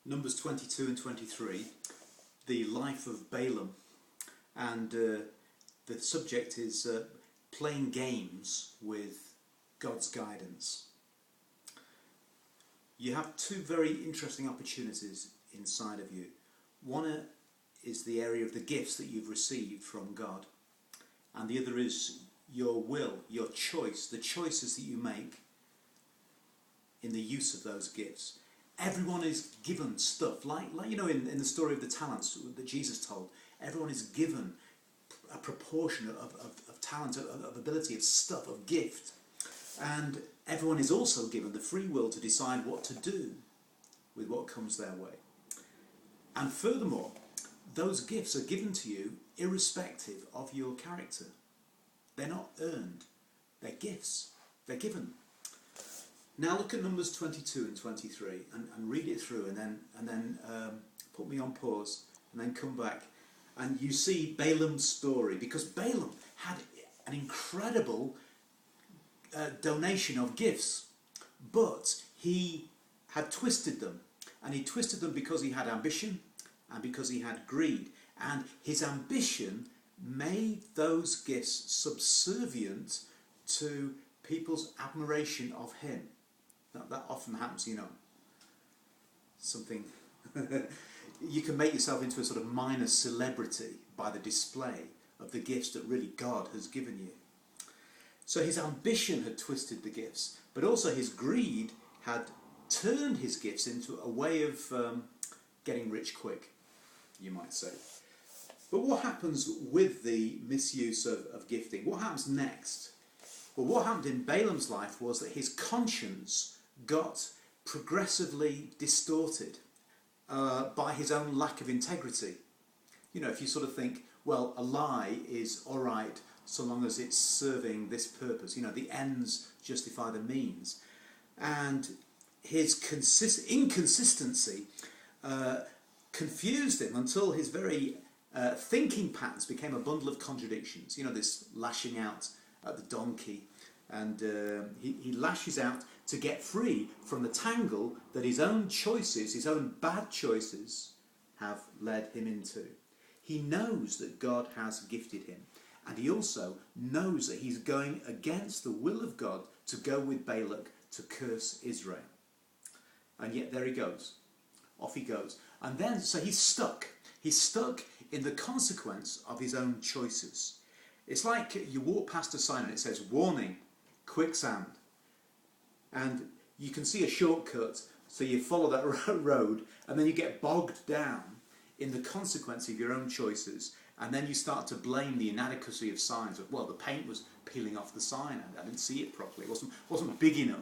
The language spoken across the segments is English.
Numbers 22 and 23, the life of Balaam, and the subject is playing games with God's guidance. You have two very interesting opportunities inside of you. One is the area of the gifts that you've received from God, and the other is your will, your choice, the choices that you make in the use of those gifts. Everyone is given stuff, like you know, in the story of the talents that Jesus told, everyone is given a proportion of talent, of ability, of stuff, of gift. And everyone is also given the free will to decide what to do with what comes their way. And furthermore, those gifts are given to you irrespective of your character. They're not earned. They're gifts. They're given. Now look at Numbers 22 and 23 and read it through, and then put me on pause and then come back. And you see Balaam's story, because Balaam had an incredible donation of gifts, but he had twisted them. And he twisted them because he had ambition and because he had greed. And his ambition made those gifts subservient to people's admiration of him. That often happens, you know. Something... You can make yourself into a sort of minor celebrity by the display of the gifts that really God has given you. So his ambition had twisted the gifts, but also his greed had turned his gifts into a way of getting rich quick, you might say. But what happens with the misuse of gifting? What happens next? Well, what happened in Balaam's life was that his conscience got progressively distorted by his own lack of integrity. You know, if you sort of think, well, a lie is all right so long as it's serving this purpose. You know, the ends justify the means. And his inconsistency confused him until his very thinking patterns became a bundle of contradictions. You know, this lashing out at the donkey. And he lashes out to get free from the tangle that his own choices, his own bad choices, have led him into. He knows that God has gifted him. And he also knows that he's going against the will of God to go with Balak to curse Israel. And yet there he goes. Off he goes. And then, so he's stuck. He's stuck in the consequence of his own choices. It's like you walk past a sign and it says, warning, quicksand. And you can see a shortcut, so you follow that road, and then you get bogged down in the consequence of your own choices, and then you start to blame the inadequacy of signs. Well, the paint was peeling off the sign, I didn't see it properly, it wasn't big enough.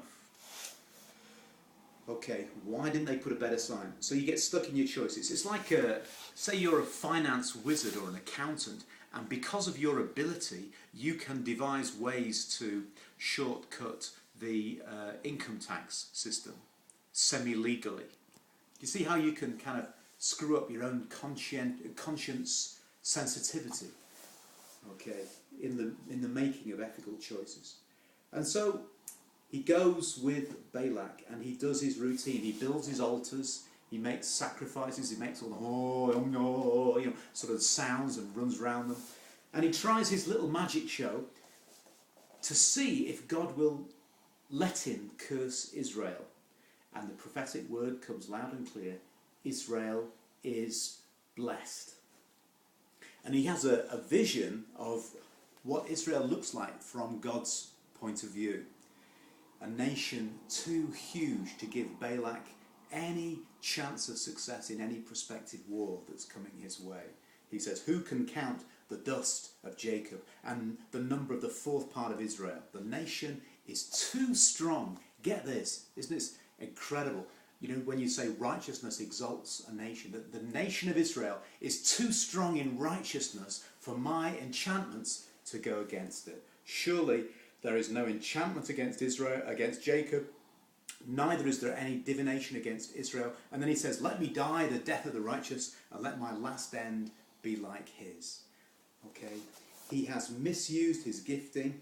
Okay, why didn't they put a better sign? So you get stuck in your choices. It's like, say you're a finance wizard or an accountant, and because of your ability, you can devise ways to shortcut the income tax system semi-legally. You see how you can kind of screw up your own conscience sensitivity, okay, in the making of ethical choices. And so he goes with Balak and he does his routine. He builds his altars, he makes sacrifices, he makes all the you know, sort of sounds and runs around them. And he tries his little magic show to see if God will let him curse Israel. And the prophetic word comes loud and clear: Israel is blessed. And he has a vision of what Israel looks like from God's point of view. A nation too huge to give Balak any chance of success in any prospective war that's coming his way. He says, who can count the dust of Jacob and the number of the fourth part of Israel? The nation is too strong. Get this, isn't this incredible? You know, when you say righteousness exalts a nation, the nation of Israel is too strong in righteousness for my enchantments to go against it. Surely there is no enchantment against Israel, against Jacob, neither is there any divination against Israel. And then he says, let me die the death of the righteous, and let my last end be like his. Okay, he has misused his gifting,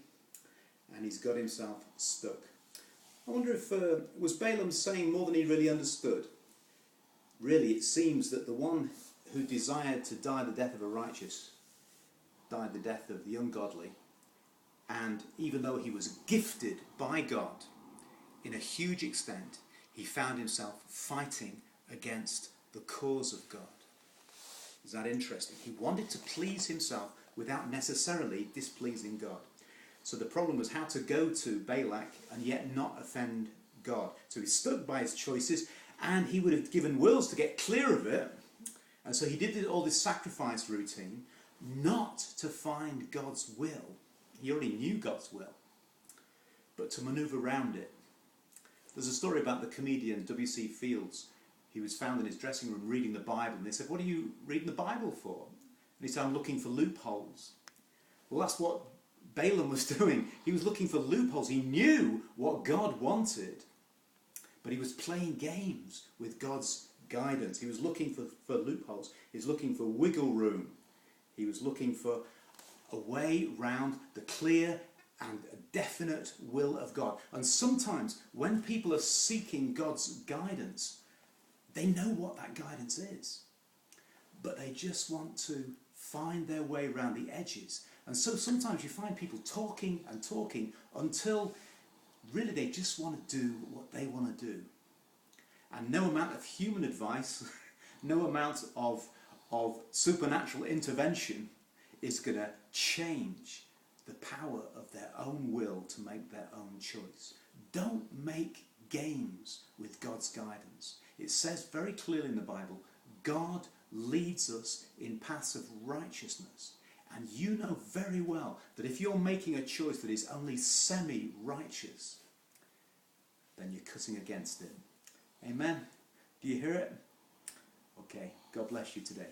and he's got himself stuck. I wonder if was Balaam saying more than he really understood? really it seems that the one who desired to die the death of a righteous died the death of the ungodly. And even though he was gifted by God in a huge extent, he found himself fighting against the cause of God. Is that interesting? He wanted to please himself without necessarily displeasing God. So the problem was how to go to Balak and yet not offend God. So he stuck by his choices, and he would have given wills to get clear of it. And so he did all this sacrifice routine, not to find God's will. He already knew God's will, but to maneuver around it. There's a story about the comedian W.C. Fields. He was found in his dressing room reading the Bible, and they said, "What are you reading the Bible for?" And he said, "I'm looking for loopholes." Well, that's what Balaam was doing. He was looking for loopholes. He knew what God wanted, but he was playing games with God's guidance. He was looking for loopholes. He was looking for wiggle room. He was looking for a way round the clear and definite will of God. And sometimes when people are seeking God's guidance, they know what that guidance is, but they just want to find their way around the edges. And so sometimes you find people talking and talking until really they just want to do what they want to do. And no amount of human advice, no amount of supernatural intervention is going to change the power of their own will to make their own choice. Don't make games with God's guidance. It says very clearly in the Bible, God leads us in paths of righteousness. And you know very well that if you're making a choice that is only semi-righteous, then you're cutting against it. Amen? Do you hear it? Okay, God bless you today.